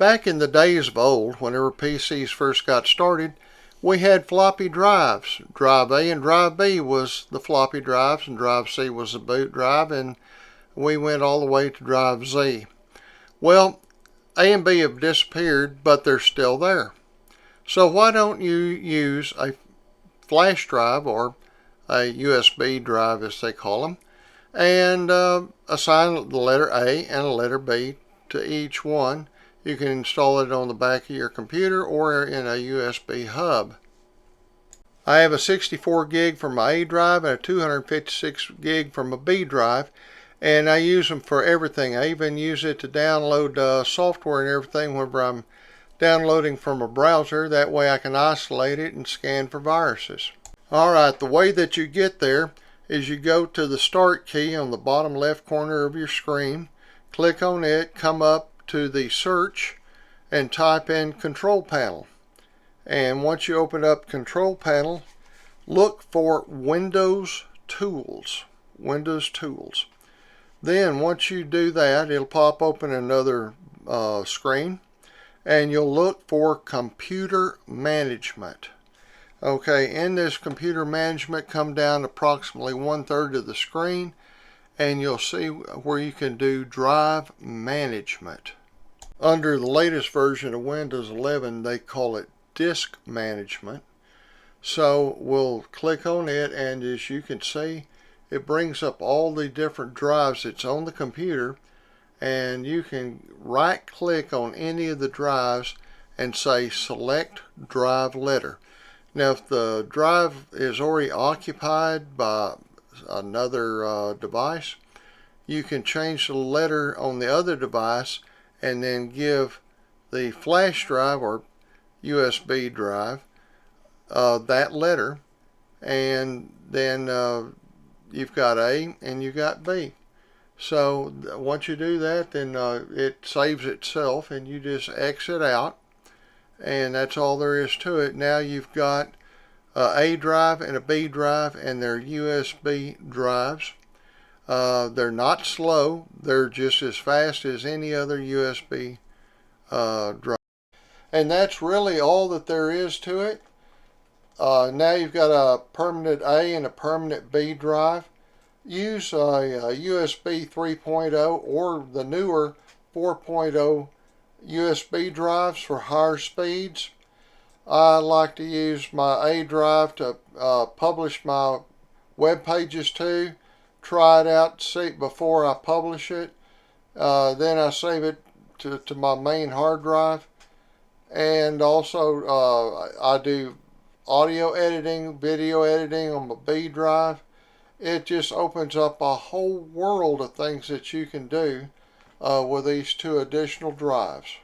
Back in the days of old, whenever PCs first got started, we had floppy drives. Drive A and Drive B was the floppy drives, and Drive C was the boot drive, and we went all the way to Drive Z. Well, A and B have disappeared, but they're still there. So why don't you use a flash drive, or a USB drive as they call them, and assign the letter A and a letter B to each one. You can install it on the back of your computer or in a USB hub. I have a 64 gig from my A drive and a 256 gig from a B drive, and I use them for everything. I even use it to download software and everything whenever I'm downloading from a browser. That way I can isolate it and scan for viruses. Alright, the way that you get there is you go to the Start key on the bottom left corner of your screen, click on it, come up to the search, and type in Control Panel. And once you open up Control Panel, look for Windows Tools. Windows Tools. Then once you do that, it'll pop open another screen, and you'll look for Computer Management. Okay, in this Computer Management, come down approximately 1/3 of the screen, and you'll see where you can do Drive Management. Under the latest version of Windows 11, they call it Disk Management. So we'll click on it, and as you can see, it brings up all the different drives that's on the computer, and you can right click on any of the drives and say Select Drive Letter. Now if the drive is already occupied by another device, you can change the letter on the other device and then give the flash drive or USB drive that letter, and then you've got A and you've got B. So once you do that, then it saves itself and you just exit out, and that's all there is to it. Now you've got A drive and a B drive, and they're USB drives. They're not slow, they're just as fast as any other USB drive. And that's really all that there is to it. Now you've got a permanent A and a permanent B drive. Use a USB 3.0 or the newer 4.0 USB drives for higher speeds. I like to use my A drive to publish my web pages to. Try it out, see it before I publish it. Then I save it to my main hard drive. And also I do audio editing, video editing on my B drive. It just opens up a whole world of things that you can do with these two additional drives.